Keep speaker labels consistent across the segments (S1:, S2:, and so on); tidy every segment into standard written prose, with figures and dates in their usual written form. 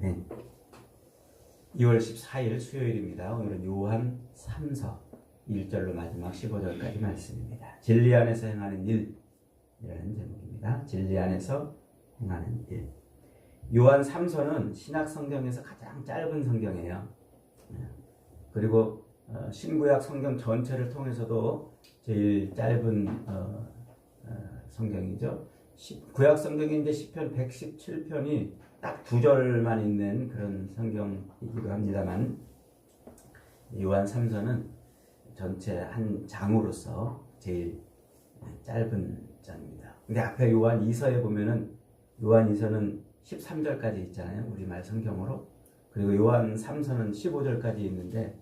S1: 아멘. 2월 14일 수요일입니다. 오늘은 요한 3서 1절로 마지막 15절까지 말씀입니다. 진리 안에서 행하는 일이라는 제목입니다. 진리 안에서 행하는 일. 요한 3서는 신약 성경에서 가장 짧은 성경이에요. 그리고 신구약 성경 전체를 통해서도 제일 짧은 성경이죠. 구약 성경이 이제 시편 117편이 딱 2절만 있는 그런 성경이기도 합니다만, 요한 3서는 전체 한 장으로서 제일 짧은 장입니다. 근데 앞에 요한 2서에 보면은 요한 2서는 13절까지 있잖아요. 우리말 성경으로. 그리고 요한 3서는 15절까지 있는데,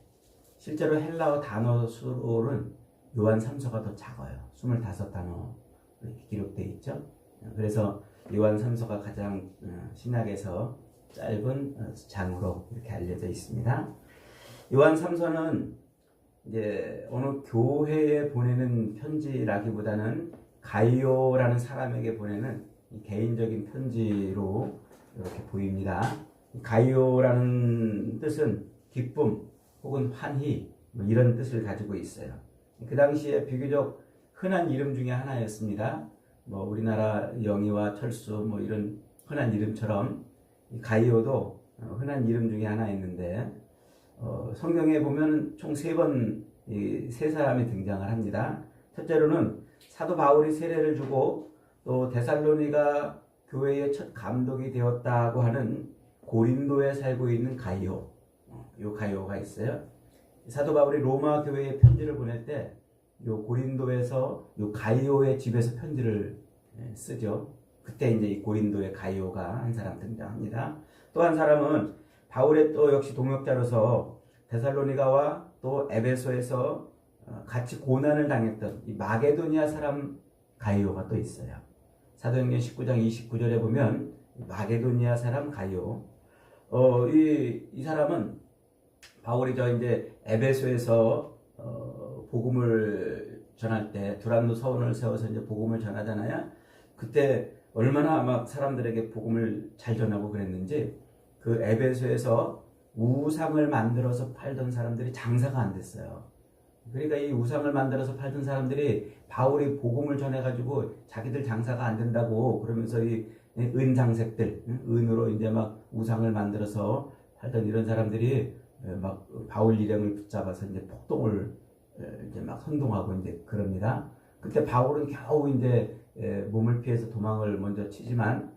S1: 실제로 헬라어 단어 수로는 요한 3서가 더 작아요. 25단어 이렇게 기록되어 있죠. 그래서 요한 3서가 가장 신약에서 짧은 장으로 이렇게 알려져 있습니다. 요한 3서는 이제 어느 교회에 보내는 편지라기보다는 가이오라는 사람에게 보내는 개인적인 편지로 이렇게 보입니다. 가이오라는 뜻은 기쁨 혹은 환희 이런 뜻을 가지고 있어요. 그 당시에 비교적 흔한 이름 중에 하나였습니다. 우리나라 영희와 철수 이런 흔한 이름처럼 가이오도 흔한 이름 중에 하나였는데, 성경에 보면 총 3번 세 사람이 등장을 합니다. 첫째로는 사도 바울이 세례를 주고 또 데살로니가 교회의 첫 감독이 되었다고 하는 고린도에 살고 있는 가이오, 요 가이오가 있어요. 사도 바울이 로마 교회에 편지를 보낼 때 요 고린도에서 요 가이오의 집에서 편지를 쓰죠. 그때 이제 이 고린도의 가이오가 한 사람 등장합니다. 또 한 사람은 바울의 또 역시 동역자로서 데살로니가와 또 에베소에서 같이 고난을 당했던 이 마게도니아 사람 가이오가 또 있어요. 사도행전 19장 29절에 보면 마게도니아 사람 가이오, 이 사람은 바울이 이제 에베소에서 복음을 전할 때 두란노 서원을 세워서 이제 복음을 전하잖아요. 그때 얼마나 막 사람들에게 복음을 잘 전하고 그랬는지 그 에베소에서 우상을 만들어서 팔던 사람들이 장사가 안 됐어요. 그러니까 이 우상을 만들어서 팔던 사람들이 바울이 복음을 전해가지고 자기들 장사가 안 된다고 그러면서 이 은장색들, 은으로 이제 막 우상을 만들어서 팔던 이런 사람들이 막 바울 일행을 붙잡아서 이제 폭동을 이제 막 선동하고 이제 그럽니다. 그때 바울은 겨우 이제 몸을 피해서 도망을 먼저 치지만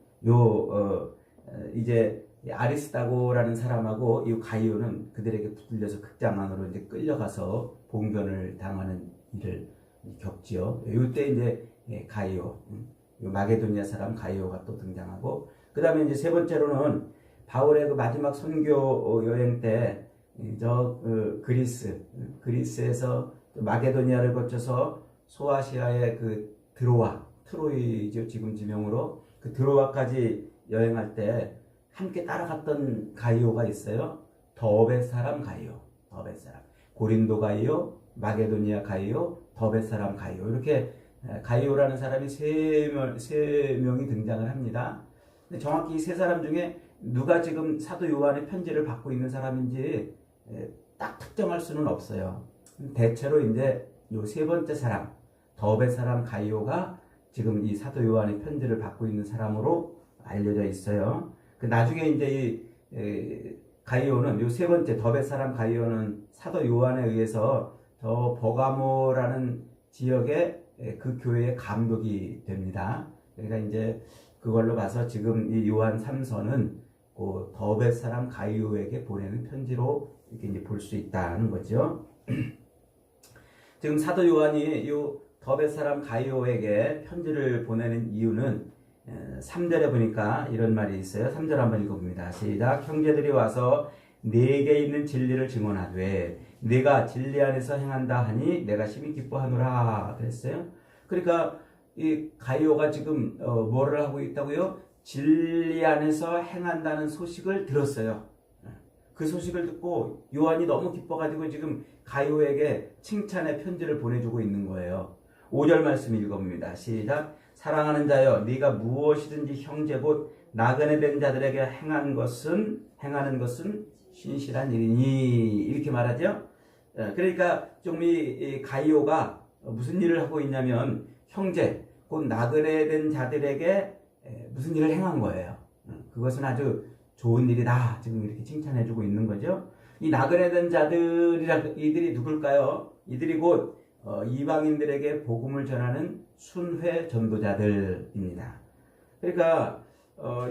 S1: 이제 아리스다고라는 사람하고 이 가이오는 그들에게 붙들려서 극장안으로 이제 끌려가서 봉변을 당하는 일을 겪지요. 이때 이제 가이오, 마게도니아 사람 가이오가 또 등장하고, 그 다음에 이제 세 번째로는 바울의 그 마지막 선교 여행 때 그리스에서 마게도니아를 거쳐서 소아시아의 그 트로이죠, 지금 지명으로. 그 드로아까지 여행할 때 함께 따라갔던 가이오가 있어요. 더벳 사람 가이오, 더벳 사람. 고린도 가이오, 마게도니아 가이오, 더벳 사람 가이오. 이렇게 가이오라는 사람이 세 명이 등장을 합니다. 근데 정확히 이 세 사람 중에 누가 지금 사도 요한의 편지를 받고 있는 사람인지 딱 특정할 수는 없어요. 대체로 이제 요 세 번째 사람, 더벳 사람 가이오가 지금 이 사도 요한의 편지를 받고 있는 사람으로 알려져 있어요. 그 나중에 이제 이 가이오는 요 세 번째 더벳 사람 가이오는 사도 요한에 의해서 저 버가모라는 지역의 그 교회의 감독이 됩니다. 그러니까 이제 그걸로 봐서 지금 이 요한 3서는 그 더벳 사람 가이오에게 보내는 편지로 이렇게 이제 볼 수 있다는 거죠. 지금 사도 요한이 이 더벳 사람 가이오에게 편지를 보내는 이유는 3절에 보니까 이런 말이 있어요. 3절 한번 읽어봅니다. 시작. 형제들이 와서 내게 있는 진리를 증언하되 내가 진리 안에서 행한다 하니 내가 심히 기뻐하노라 그랬어요. 그러니까 이 가이오가 지금 뭐를 하고 있다고요? 진리 안에서 행한다는 소식을 들었어요. 그 소식을 듣고 요한이 너무 기뻐가지고 지금 가이오에게 칭찬의 편지를 보내주고 있는 거예요. 5절 말씀 읽어봅니다. 시작. 사랑하는 자여, 네가 무엇이든지 형제 곧 나그네 된 자들에게 행하는 것은 신실한 일이니 이렇게 말하죠. 그러니까 좀 이 가이오가 무슨 일을 하고 있냐면 형제 곧 나그네 된 자들에게 무슨 일을 행한 거예요. 그것은 아주 좋은 일이다. 지금 이렇게 칭찬해주고 있는 거죠. 이 나그네 된 이들이 누굴까요? 이들이 곧 이방인들에게 복음을 전하는 순회 전도자들입니다. 그러니까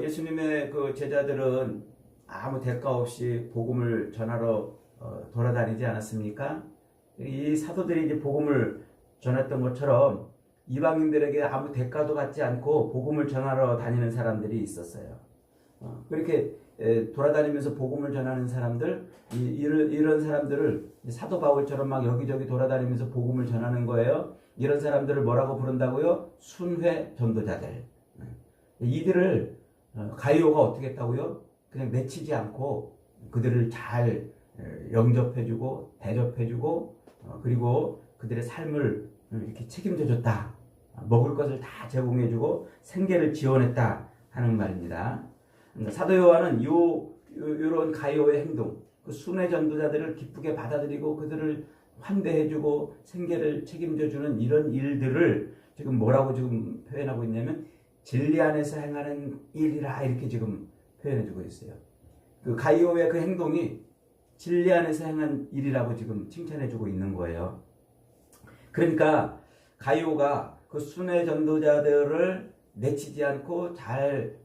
S1: 예수님의 그 제자들은 아무 대가 없이 복음을 전하러 돌아다니지 않았습니까? 이 사도들이 이제 복음을 전했던 것처럼 이방인들에게 아무 대가도 받지 않고 복음을 전하러 다니는 사람들이 있었어요. 그렇게 돌아다니면서 복음을 전하는 사람들, 이런 사람들을 사도 바울처럼 막 여기저기 돌아다니면서 복음을 전하는 거예요. 이런 사람들을 뭐라고 부른다고요? 순회 전도자들. 이들을 가이오가 어떻게 했다고요? 그냥 내치지 않고 그들을 잘 영접해주고 대접해주고 그리고 그들의 삶을 이렇게 책임져줬다. 먹을 것을 다 제공해주고 생계를 지원했다 하는 말입니다. 사도 요한은 이런 가이오의 행동, 그 순회 전도자들을 기쁘게 받아들이고 그들을 환대해주고 생계를 책임져주는 이런 일들을 지금 뭐라고 지금 표현하고 있냐면 진리 안에서 행하는 일이라 이렇게 지금 표현해주고 있어요. 그 가이오의 그 행동이 진리 안에서 행한 일이라고 지금 칭찬해주고 있는 거예요. 그러니까 가이오가 그 순회 전도자들을 내치지 않고 잘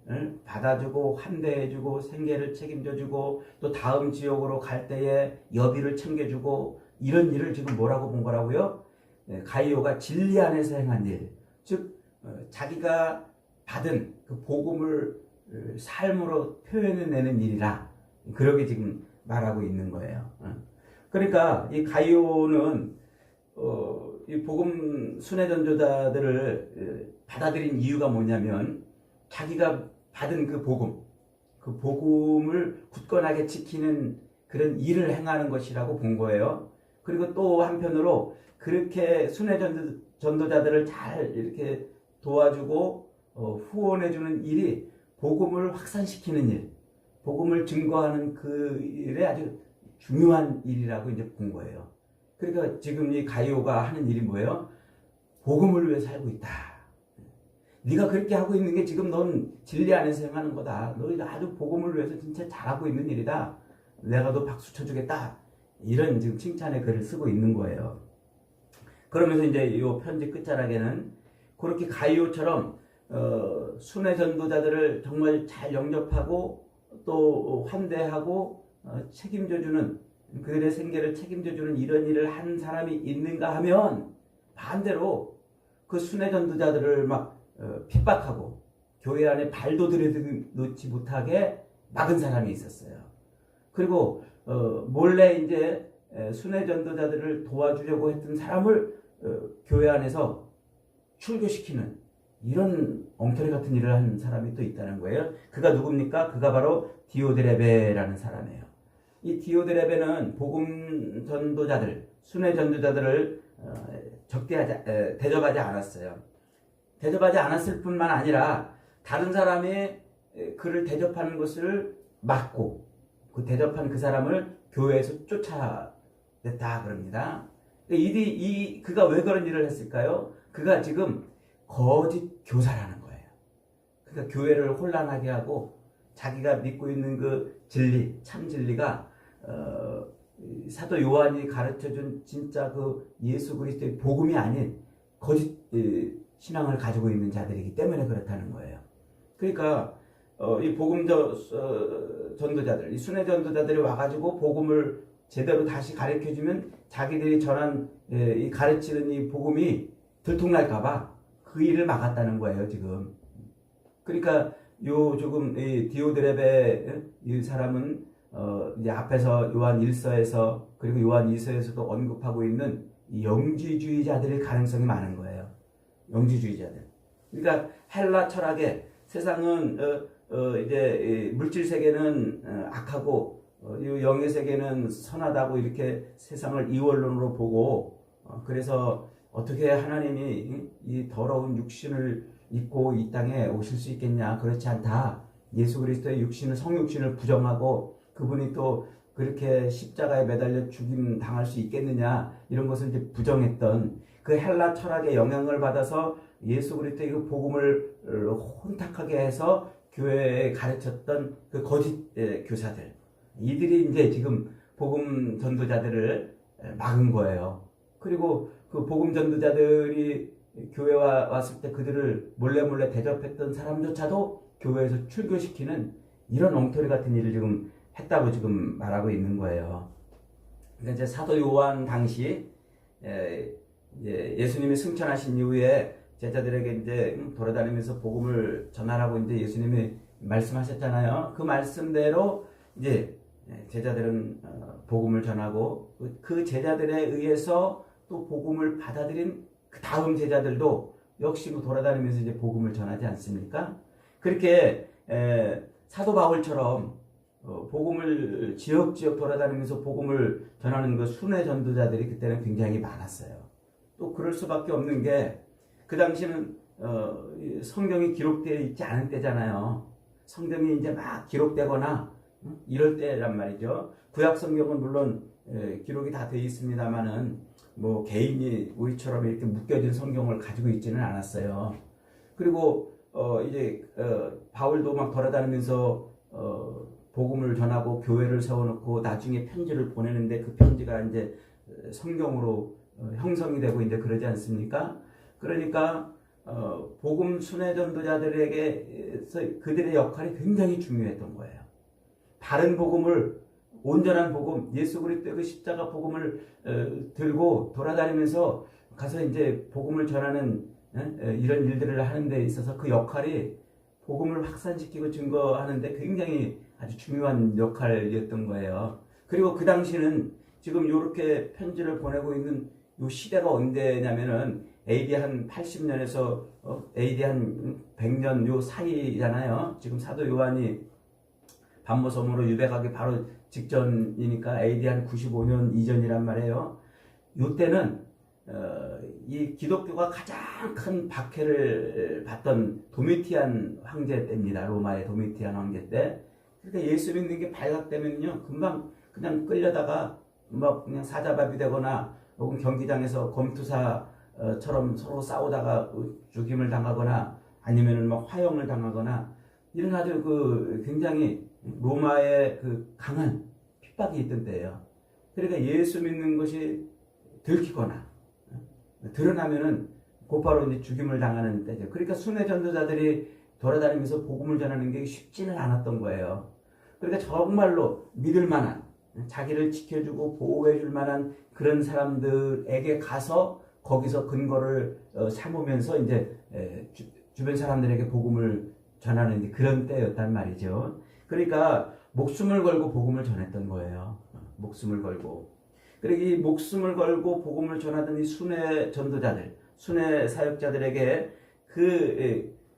S1: 받아주고 환대해주고 생계를 책임져주고 또 다음 지역으로 갈 때에 여비를 챙겨주고 이런 일을 지금 뭐라고 본 거라고요? 가이오가 진리 안에서 행한 일, 즉 자기가 받은 그 복음을 삶으로 표현해내는 일이라 그렇게 지금 말하고 있는 거예요. 그러니까 이 가이오는 이 복음 순회 전도자들을 받아들인 이유가 뭐냐면 자기가 받은 그 복음을 굳건하게 지키는 그런 일을 행하는 것이라고 본 거예요. 그리고 또 한편으로 그렇게 순회 전도자들을 잘 이렇게 도와주고 후원해주는 일이 복음을 확산시키는 일, 복음을 증거하는 그 일에 아주 중요한 일이라고 이제 본 거예요. 그러니까 지금 이 가이오가 하는 일이 뭐예요? 복음을 위해 살고 있다. 네가 그렇게 하고 있는 게 지금 넌 진리 안에서 행하는 거다. 너 아주 복음을 위해서 진짜 잘하고 있는 일이다. 내가 너 박수 쳐주겠다. 이런 지금 칭찬의 글을 쓰고 있는 거예요. 그러면서 이제 이 편지 끝자락에는 그렇게 가이오처럼 순회 전도자들을 정말 잘 영접하고 또 환대하고 책임져주는 그들의 생계를 책임져주는 이런 일을 한 사람이 있는가 하면 반대로 그 순회 전도자들을 막 핍박하고 교회 안에 발도 들여놓지 못하게 막은 사람이 있었어요. 그리고 몰래 이제 순회 전도자들을 도와주려고 했던 사람을 교회 안에서 출교시키는 이런 엉터리 같은 일을 한 사람이 또 있다는 거예요. 그가 누굽니까? 그가 바로 디오드레베라는 사람이에요. 이 디오드레베는 복음 전도자들, 순회 전도자들을 대접하지 않았어요. 대접하지 않았을 뿐만 아니라 다른 사람이 그를 대접하는 것을 막고 그 대접한 그 사람을 교회에서 쫓아냈다 그럽니다. 그가 왜 그런 일을 했을까요? 그가 지금 거짓 교사라는 거예요. 그러니까 교회를 혼란하게 하고 자기가 믿고 있는 그 진리, 참 진리가 사도 요한이 가르쳐준 진짜 그 예수 그리스도의 복음이 아닌 거짓 신앙을 가지고 있는 자들이기 때문에 그렇다는 거예요. 그러니까 이 복음 전도자들, 이 순회 전도자들이 와가지고 복음을 제대로 다시 가르쳐주면 자기들이 전한 이 가르치는 이 복음이 들통날까봐 그 일을 막았다는 거예요, 지금. 그러니까 조금 이 디오드레베 이 사람은 이제 앞에서 요한 1서에서 그리고 요한 2서에서도 언급하고 있는 이 영지주의자들의 가능성이 많은 거예요. 영지주의자들. 그러니까 헬라 철학에 세상은 이제 물질 세계는 악하고 영의 세계는 선하다고 이렇게 세상을 이원론으로 보고 그래서 어떻게 하나님이 이 더러운 육신을 입고 이 땅에 오실 수 있겠냐? 그렇지 않다. 예수 그리스도의 육신을 성육신을 부정하고 그분이 또 그렇게 십자가에 매달려 죽임 당할 수 있겠느냐 이런 것을 이제 부정했던 그 헬라 철학의 영향을 받아서 예수 그리스도의 그 복음을 혼탁하게 해서 교회에 가르쳤던 그 거짓 교사들 이들이 이제 지금 복음 전도자들을 막은 거예요. 그리고 그 복음 전도자들이 교회에 왔을 때 그들을 몰래 대접했던 사람조차도 교회에서 출교시키는 이런 엉터리 같은 일을 지금 했다고 지금 말하고 있는 거예요. 그러니까 이제 사도 요한 당시 예수님이 승천하신 이후에 제자들에게 이제 돌아다니면서 복음을 전하라고 이제 예수님이 말씀하셨잖아요. 그 말씀대로 이제 제자들은 복음을 전하고 그 제자들에 의해서 또 복음을 받아들인 그 다음 제자들도 역시 돌아다니면서 이제 복음을 전하지 않습니까? 그렇게 사도 바울처럼 복음을 지역지역 돌아다니면서 복음을 전하는 그 순회 전도자들이 그때는 굉장히 많았어요. 또 그럴 수밖에 없는 게 그 당시는 성경이 기록되어 있지 않은 때잖아요. 성경이 이제 막 기록되거나 이럴 때란 말이죠. 구약 성경은 물론 기록이 다 되어 있습니다만은 뭐 개인이 우리처럼 이렇게 묶여진 성경을 가지고 있지는 않았어요. 그리고 이제 바울도 막 돌아다니면서 복음을 전하고 교회를 세워놓고 나중에 편지를 보내는데 그 편지가 이제 성경으로 형성이 되고 이제 그러지 않습니까? 그러니까 복음 순회 전도자들에게 그들의 역할이 굉장히 중요했던 거예요. 바른 복음을 온전한 복음, 예수 그리스도의 그 십자가 복음을 들고 돌아다니면서 가서 이제 복음을 전하는 이런 일들을 하는 데 있어서 그 역할이 복음을 확산시키고 증거하는 데 굉장히 아주 중요한 역할이었던 거예요. 그리고 그 당시는 지금 이렇게 편지를 보내고 있는 이 시대가 언제냐면은 AD 한 80년에서 AD 한 100년 요 사이잖아요. 지금 사도 요한이 반모섬으로 유배가기 바로 직전이니까 AD 한 95년 이전이란 말이에요. 이때는 이 기독교가 가장 큰 박해를 받던 도미티안 황제 때입니다. 로마의 도미티안 황제 때. 그러니까 예수 믿는 게 발각되면요, 금방 그냥 끌려다가 막 그냥 사자밥이 되거나 혹은 경기장에서 검투사처럼 서로 싸우다가 죽임을 당하거나 아니면은 막 화형을 당하거나 이런 아주 그 굉장히 로마의 그 강한 핍박이 있던 때예요. 그러니까 예수 믿는 것이 들키거나 드러나면은 곧바로 이제 죽임을 당하는 때죠. 그러니까 순회 전도자들이 돌아다니면서 복음을 전하는 게 쉽지는 않았던 거예요. 그러니까 정말로 믿을 만한, 자기를 지켜주고 보호해줄 만한 그런 사람들에게 가서 거기서 근거를 삼으면서 이제 주변 사람들에게 복음을 전하는 이제 그런 때였단 말이죠. 그러니까 목숨을 걸고 복음을 전했던 거예요. 목숨을 걸고. 그리고 이 목숨을 걸고 복음을 전하던 이 순회 전도자들, 순회 사역자들에게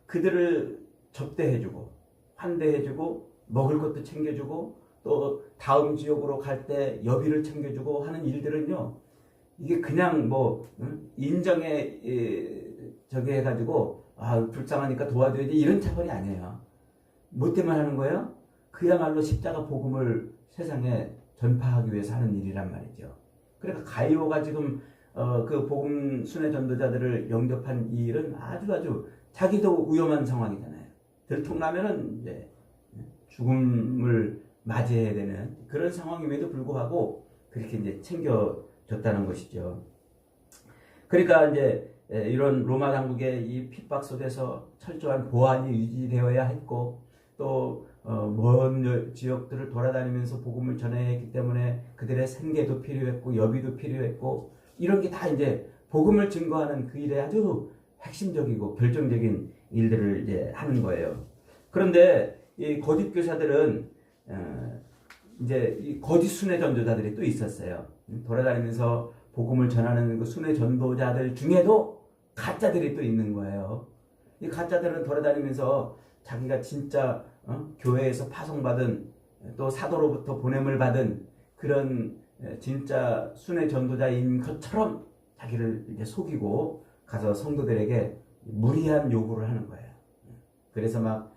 S1: 그들을 접대해주고 환대해주고 먹을 것도 챙겨주고 또 다음 지역으로 갈 때 여비를 챙겨주고 하는 일들은요, 이게 그냥 뭐 인정에 저기 해가지고 불쌍하니까 도와줘야지 이런 차원이 아니에요. 뭐 때문에 하는 거예요? 그야말로 십자가 복음을 세상에 전파하기 위해서 하는 일이란 말이죠. 그러니까 가이오가 지금 그 복음 순회 전도자들을 영접한 이 일은 아주 자기도 위험한 상황이잖아요. 들통나면은 이제 죽음을 맞이해야 되는 그런 상황임에도 불구하고 그렇게 이제 챙겨줬다는 것이죠. 그러니까 이제 이런 로마 당국의 이 핍박 속에서 철저한 보안이 유지되어야 했고 또 먼 지역들을 돌아다니면서 복음을 전해야 했기 때문에 그들의 생계도 필요했고 여비도 필요했고 이런 게 다 이제 복음을 증거하는 그 일에 아주 핵심적이고 결정적인 일들을 이제 하는 거예요. 그런데 이 거짓 교사들은 이제 이 거짓 순회 전도자들이 또 있었어요. 돌아다니면서 복음을 전하는 그 순회 전도자들 중에도 가짜들이 또 있는 거예요. 이 가짜들은 돌아다니면서 자기가 진짜 교회에서 파송받은 또 사도로부터 보냄을 받은 그런 진짜 순회 전도자인 것처럼 자기를 이제 속이고 가서 성도들에게 무리한 요구를 하는 거예요. 그래서 막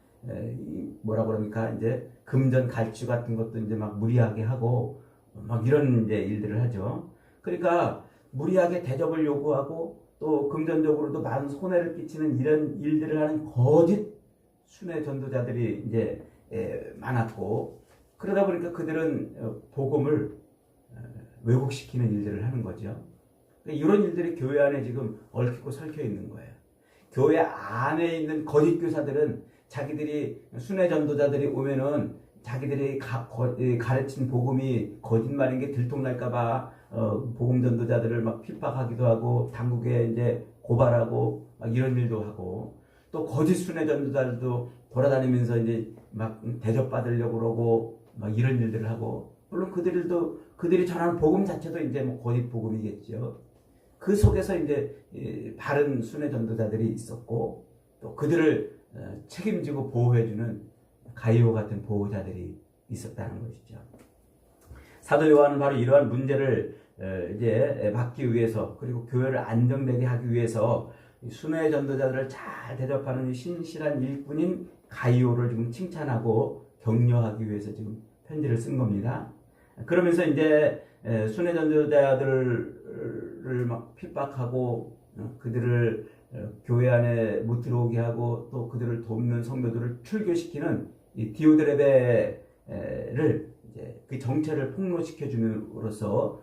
S1: 뭐라 그럽니까? 이제 금전 갈취 같은 것도 이제 막 무리하게 하고 막 이런 이제 일들을 하죠. 그러니까 무리하게 대접을 요구하고 또 금전적으로도 많은 손해를 끼치는 이런 일들을 하는 거짓 순회 전도자들이 이제 많았고, 그러다 보니까 그들은 복음을 왜곡시키는 일들을 하는 거죠. 이런 일들이 교회 안에 지금 얽히고 설켜 있는 거예요. 교회 안에 있는 거짓 교사들은 자기들이 순회 전도자들이 오면은 자기들이 가르친 복음이 거짓말인 게 들통날까봐 복음 전도자들을 막 핍박하기도 하고 당국에 이제 고발하고 막 이런 일도 하고, 또 거짓 순회 전도자들도 돌아다니면서 이제 막 대접받으려고 그러고 막 이런 일들을 하고, 물론 그들이 전하는 복음 자체도 이제 뭐 거짓 복음이겠죠. 그 속에서 이제 바른 순회 전도자들이 있었고, 또 그들을 책임지고 보호해주는 가이오 같은 보호자들이 있었다는 것이죠. 사도 요한은 바로 이러한 문제를 이제 막기 위해서, 그리고 교회를 안정되게 하기 위해서 순회 전도자들을 잘 대접하는 신실한 일꾼인 가이오를 지금 칭찬하고 격려하기 위해서 지금 편지를 쓴 겁니다. 그러면서 이제 순회 전도자들을 막 핍박하고 그들을 교회 안에 못 들어오게 하고 또 그들을 돕는 성도들을 출교시키는 이 디오드레베를 이제 그 정체를 폭로시켜 줌으로써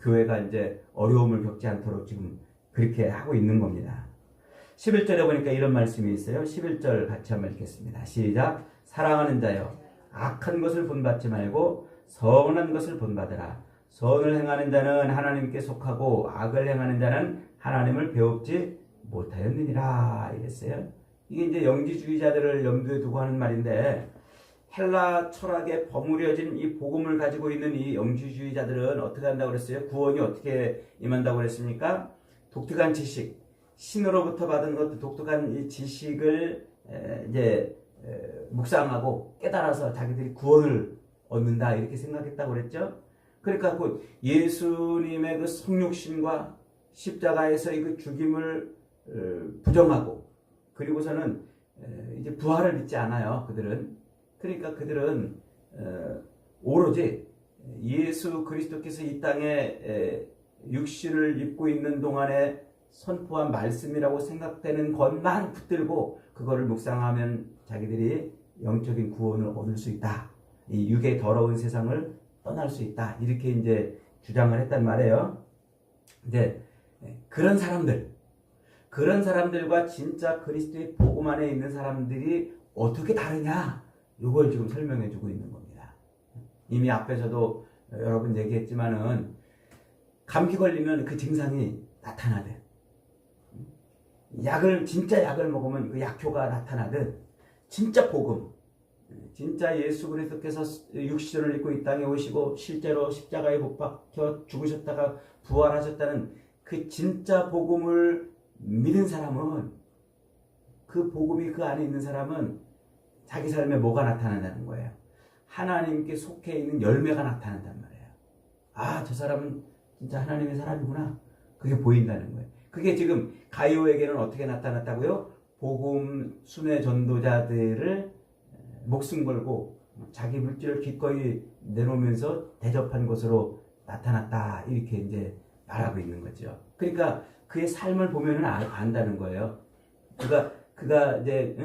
S1: 교회가 이제 어려움을 겪지 않도록 지금 그렇게 하고 있는 겁니다. 11절에 보니까 이런 말씀이 있어요. 11절 같이 한번 읽겠습니다. 시작. 사랑하는 자여, 악한 것을 본받지 말고 선한 것을 본받으라. 선을 행하는 자는 하나님께 속하고 악을 행하는 자는 하나님을 배웁지 못하였느니라 이랬어요. 이게 이제 영지주의자들을 염두에 두고 하는 말인데, 헬라 철학에 버무려진 이 복음을 가지고 있는 이 영지주의자들은 어떻게 한다고 그랬어요? 구원이 어떻게 임한다고 그랬습니까? 독특한 지식, 신으로부터 받은 것도 독특한 이 지식을 이제 묵상하고 깨달아서 자기들이 구원을 얻는다 이렇게 생각했다고 그랬죠. 그러니까 그 예수님의 그 성육신과 십자가에서의 그 죽임을 부정하고, 그리고서는 이제 부활을 믿지 않아요. 그들은. 그러니까 그들은 오로지 예수 그리스도께서 이 땅에 육신을 입고 있는 동안에 선포한 말씀이라고 생각되는 것만 붙들고 그거를 묵상하면 자기들이 영적인 구원을 얻을 수 있다. 이 육의 더러운 세상을 떠날 수 있다. 이렇게 이제 주장을 했단 말이에요. 근데 그런 사람들과 진짜 그리스도의 복음 안에 있는 사람들이 어떻게 다르냐? 이걸 지금 설명해 주고 있는 겁니다. 이미 앞에서도 여러분 얘기했지만은 감기 걸리면 그 증상이 나타나듯, 진짜 약을 먹으면 그 약효가 나타나듯, 진짜 복음, 진짜 예수 그리스도께서 육신을 입고 이 땅에 오시고 실제로 십자가에 못 박혀 죽으셨다가 부활하셨다는 그 진짜 복음을 믿은 사람은, 그 복음이 그 안에 있는 사람은 자기 삶에 뭐가 나타난다는 거예요? 하나님께 속해 있는 열매가 나타난단 말이에요. 아, 저 사람은 진짜 하나님의 사람이구나. 그게 보인다는 거예요. 그게 지금 가이오에게는 어떻게 나타났다고요? 복음 순회 전도자들을 목숨 걸고 자기 물질을 기꺼이 내놓으면서 대접한 것으로 나타났다. 이렇게 이제 말하고 있는 거죠. 그러니까 그의 삶을 보면은 안다는 거예요. 그가 이제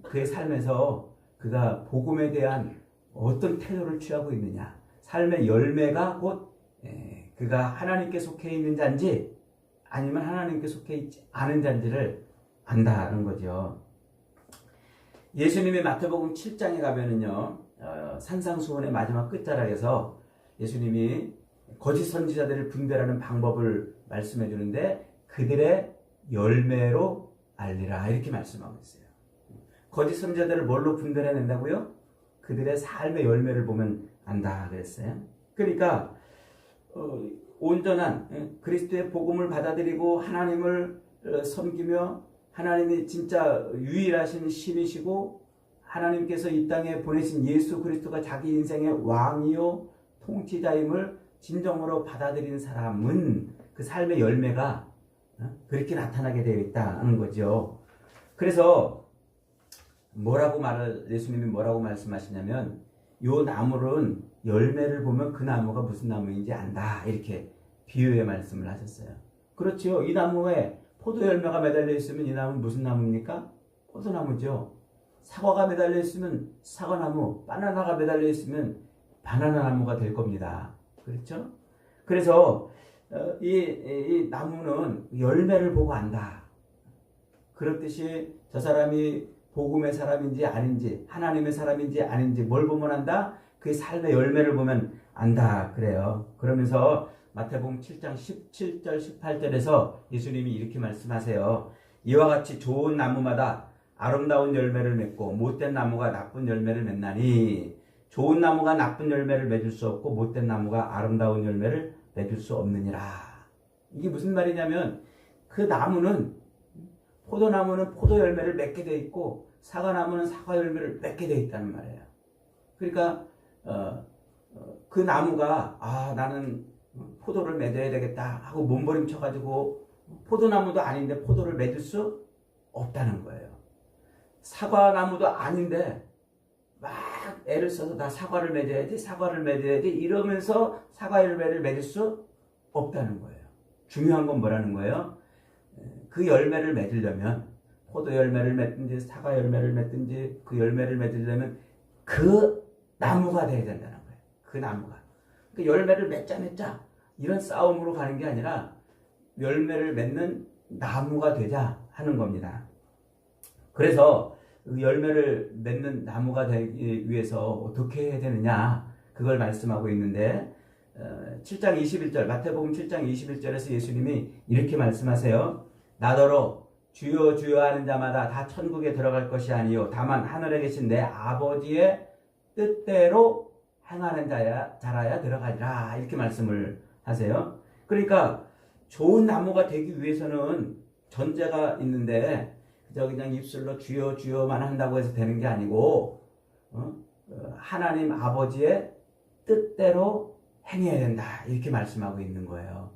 S1: 그의 삶에서 그가 복음에 대한 어떤 태도를 취하고 있느냐, 삶의 열매가 곧 그가 하나님께 속해 있는 자인지 아니면 하나님께 속해 있지 않은 자인지를 안다는 거죠. 예수님이 마태복음 7장에 가면은요, 산상수훈의 마지막 끝자락에서 예수님이 거짓 선지자들을 분별하는 방법을 말씀해 주는데, 그들의 열매로 알리라 이렇게 말씀하고 있어요. 거짓 선지자들을 뭘로 분별해낸다고요? 그들의 삶의 열매를 보면 안다 그랬어요. 그러니까 온전한 그리스도의 복음을 받아들이고 하나님을 섬기며 하나님이 진짜 유일하신 신이시고 하나님께서 이 땅에 보내신 예수 그리스도가 자기 인생의 왕이요 통치자임을 진정으로 받아들이는 사람은 그 삶의 열매가 그렇게 나타나게 되어 있다는 거죠. 그래서 예수님이 뭐라고 말씀하시냐면 요 나무는 열매를 보면 그 나무가 무슨 나무인지 안다. 이렇게 비유의 말씀을 하셨어요. 그렇죠. 이 나무에 포도 열매가 매달려 있으면 이 나무는 무슨 나무입니까? 포도나무죠. 사과가 매달려 있으면 사과나무, 바나나가 매달려 있으면 바나나 나무가 될 겁니다. 그렇죠? 그래서 이 나무는 열매를 보고 안다. 그렇듯이 저 사람이 복음의 사람인지 아닌지, 하나님의 사람인지 아닌지 뭘 보면 안다? 그의 삶의 열매를 보면 안다. 그래요. 그러면서 마태복음 7장 17절 18절에서 예수님이 이렇게 말씀하세요. 이와 같이 좋은 나무마다 아름다운 열매를 맺고 못된 나무가 나쁜 열매를 맺나니, 좋은 나무가 나쁜 열매를 맺을 수 없고 못된 나무가 아름다운 열매를 맺을 수 없느니라. 이게 무슨 말이냐면 그 나무는, 포도나무는 포도 열매를 맺게 돼 있고 사과나무는 사과 열매를 맺게 돼 있다는 말이에요. 그러니까 그 나무가 나는 포도를 맺어야 되겠다 하고 몸부림쳐가지고 포도나무도 아닌데 포도를 맺을 수 없다는 거예요. 사과나무도 아닌데 막 애를 써서 나 사과를 맺어야지 이러면서 사과 열매를 맺을 수 없다는 거예요. 중요한 건 뭐라는 거예요? 그 열매를 맺으려면, 포도 열매를 맺든지 사과 열매를 맺든지 그 열매를 맺으려면 그 나무가 돼야 된다는 거예요. 그 나무가. 그 열매를 맺자 이런 싸움으로 가는 게 아니라 열매를 맺는 나무가 되자 하는 겁니다. 그래서 그 열매를 맺는 나무가 되기 위해서 어떻게 해야 되느냐, 그걸 말씀하고 있는데 7장 21절, 마태복음 7장 21절에서 예수님이 이렇게 말씀하세요. 나더러 주여 주여 하는 자마다 다 천국에 들어갈 것이 아니요 다만 하늘에 계신 내 아버지의 뜻대로 행하는 자라야 들어가리라. 이렇게 말씀을 하세요. 그러니까 좋은 나무가 되기 위해서는 전제가 있는데 그냥 입술로 주여 주여만 한다고 해서 되는 게 아니고 하나님 아버지의 뜻대로 행해야 된다. 이렇게 말씀하고 있는 거예요.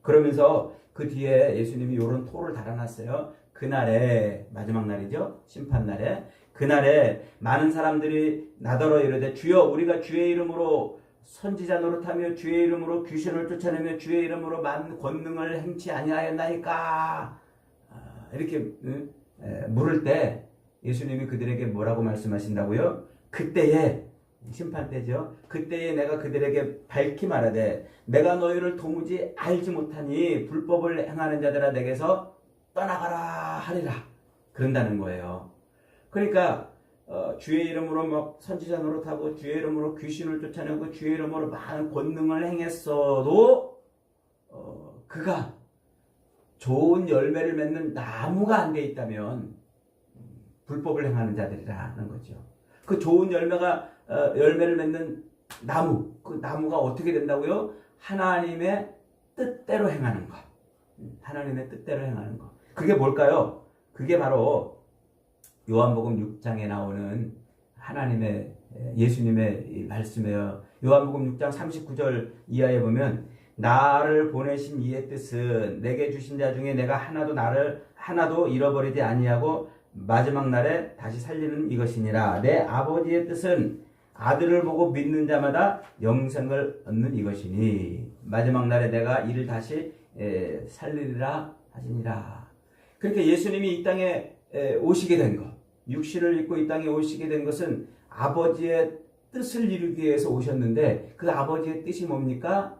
S1: 그러면서 그 뒤에 예수님이 이런 토를 달아놨어요. 그날에, 마지막 날이죠. 심판날에. 그날에 많은 사람들이 나더러 이르되 주여 우리가 주의 이름으로 선지자 노릇하며 주의 이름으로 귀신을 쫓아내며 주의 이름으로 많은 권능을 행치 아니하였나이까, 이렇게 물을 때 예수님이 그들에게 뭐라고 말씀하신다고요? 그때에, 심판 때죠. 그때에 내가 그들에게 밝히 말하되 내가 너희를 도무지 알지 못하니 불법을 행하는 자들아 내게서 떠나가라 하리라. 그런다는 거예요. 그러니까 주의 이름으로 막 선지자 노릇하고 주의 이름으로 귀신을 쫓아내고 주의 이름으로 많은 권능을 행했어도 그가 좋은 열매를 맺는 나무가 안 돼 있다면 불법을 행하는 자들이라는 거죠. 그 좋은 열매를 맺는 나무, 그 나무가 어떻게 된다고요? 하나님의 뜻대로 행하는 것. 하나님의 뜻대로 행하는 것. 그게 뭘까요? 그게 바로 요한복음 6장에 나오는 예수님의 말씀이에요. 요한복음 6장 39절 이하에 보면 나를 보내신 이의 뜻은 내게 주신 자 중에 내가 하나도 잃어버리지 아니하고 마지막 날에 다시 살리는 이것이니라. 내 아버지의 뜻은 아들을 보고 믿는 자마다 영생을 얻는 이것이니 마지막 날에 내가 이를 다시 살리리라 하시니라. 그러니까 예수님이 이 땅에 오시게 된 것, 육신을 입고 이 땅에 오시게 된 것은 아버지의 뜻을 이루기 위해서 오셨는데 그 아버지의 뜻이 뭡니까?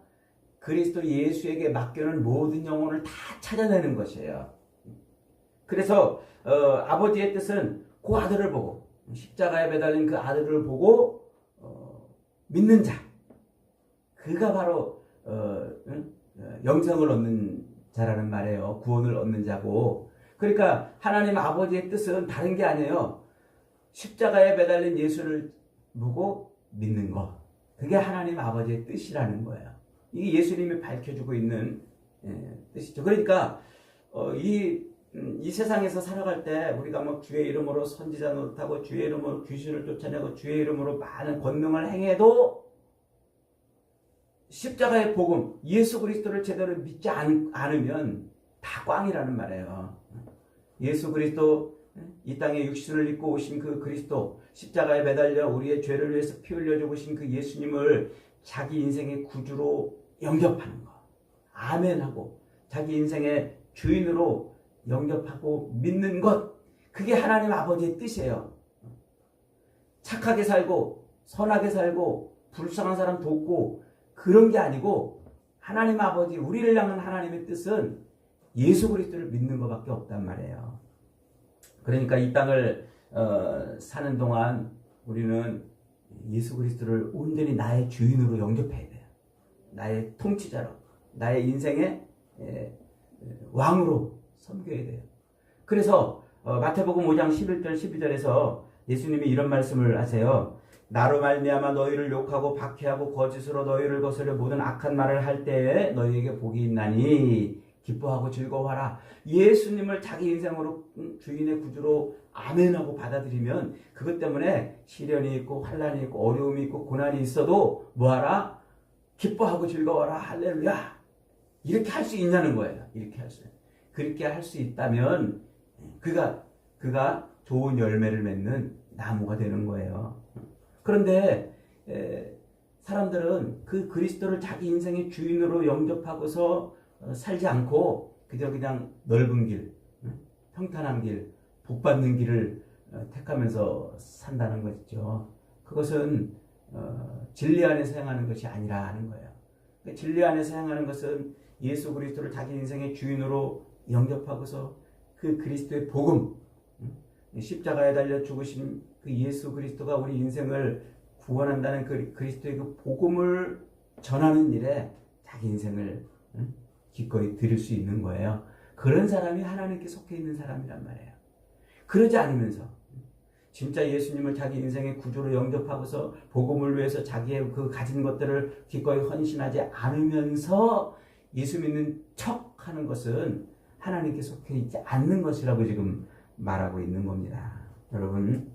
S1: 그리스도 예수에게 맡겨놓은 모든 영혼을 다 찾아내는 것이에요. 그래서 아버지의 뜻은 그 아들을 보고, 십자가에 매달린 그 아들을 보고 믿는 자, 그가 바로 영생을 얻는 자라는 말이에요. 구원을 얻는 자고. 그러니까 하나님 아버지의 뜻은 다른 게 아니에요. 십자가에 매달린 예수를 보고 믿는 것, 그게 하나님 아버지의 뜻이라는 거예요. 이게 예수님이 밝혀주고 있는 뜻이죠. 그러니까 이 세상에서 살아갈 때 우리가 뭐 주의 이름으로 선지자 노릇하고 주의 이름으로 귀신을 쫓아내고 주의 이름으로 많은 권능을 행해도 십자가의 복음, 예수 그리스도를 제대로 믿지 않으면 다 꽝이라는 말이에요. 예수 그리스도 이 땅에 육신을 입고 오신 그 그리스도, 십자가에 매달려 우리의 죄를 위해서 피 흘려 죽으신 그 예수님을 자기 인생의 구주로 영접하는 것, 아멘하고 자기 인생의 주인으로 영접하고 믿는 것, 그게 하나님 아버지의 뜻이에요. 착하게 살고 선하게 살고 불쌍한 사람 돕고 그런 게 아니고, 하나님 아버지, 우리를 향한 하나님의 뜻은 예수 그리스도를 믿는 것밖에 없단 말이에요. 그러니까 이 땅을 사는 동안 우리는 예수 그리스도를 온전히 나의 주인으로 영접해야 돼요. 나의 통치자로, 나의 인생의 왕으로 섬겨야 돼요. 그래서 마태복음 5장 11절 12절에서 예수님이 이런 말씀을 하세요. 나로 말미암아 너희를 욕하고 박해하고 거짓으로 너희를 거스려 모든 악한 말을 할 때에 너희에게 복이 있나니 기뻐하고 즐거워하라. 예수님을 자기 인생으로 주인의 구주로 아멘하고 받아들이면 그것 때문에 시련이 있고 환난이 있고 어려움이 있고 고난이 있어도 뭐하라? 기뻐하고 즐거워하라. 할렐루야. 이렇게 할 수 있냐는 거예요. 이렇게 할 수. 그렇게 할 수 있다면 그가 좋은 열매를 맺는 나무가 되는 거예요. 그런데 사람들은 그 그리스도를 자기 인생의 주인으로 영접하고서 살지 않고 그냥 넓은 길, 평탄한 길, 복받는 길을 택하면서 산다는 것이죠. 그것은 진리 안에서 행하는 것이 아니라 하는 거예요. 진리 안에서 행하는 것은 예수 그리스도를 자기 인생의 주인으로 영접하고서 그 그리스도의 복음, 십자가에 달려 죽으신 그 예수 그리스도가 우리 인생을 구원한다는 그 그리스도의 그 복음을 전하는 일에 자기 인생을 기꺼이 드릴 수 있는 거예요. 그런 사람이 하나님께 속해 있는 사람이란 말이에요. 그러지 않으면서 진짜 예수님을 자기 인생의 구주로 영접하고서 복음을 위해서 자기의 그 가진 것들을 기꺼이 헌신하지 않으면서 예수 믿는 척 하는 것은 하나님께 속해 있지 않는 것이라고 지금 말하고 있는 겁니다. 여러분,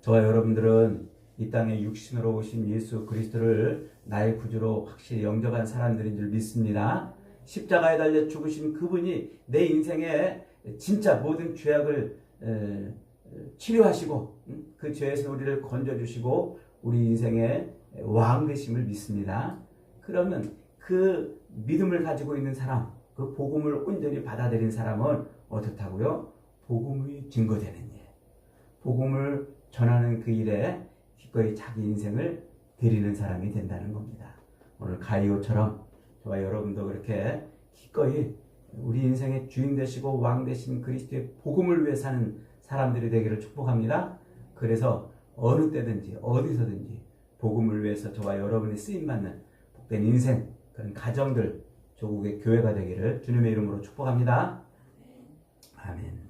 S1: 저와 여러분들은 이 땅에 육신으로 오신 예수 그리스도를 나의 구주로 확실히 영접한 사람들인 줄 믿습니다. 십자가에 달려 죽으신 그분이 내 인생의 진짜 모든 죄악을 치료하시고 그 죄에서 우리를 건져주시고 우리 인생의 왕 되심을 믿습니다. 그러면 그 믿음을 가지고 있는 사람, 그 복음을 온전히 받아들인 사람은 어떻다고요? 복음의 증거되는 일, 복음을 전하는 그 일에 기꺼이 자기 인생을 드리는 사람이 된다는 겁니다. 오늘 가이오처럼 저와 여러분도 그렇게 기꺼이 우리 인생의 주인 되시고 왕 되신 그리스도의 복음을 위해 사는 사람들이 되기를 축복합니다. 그래서 어느 때든지 어디서든지 복음을 위해서 저와 여러분이 쓰임받는 복된 인생, 그런 가정들, 조국의 교회가 되기를 주님의 이름으로 축복합니다. 아멘.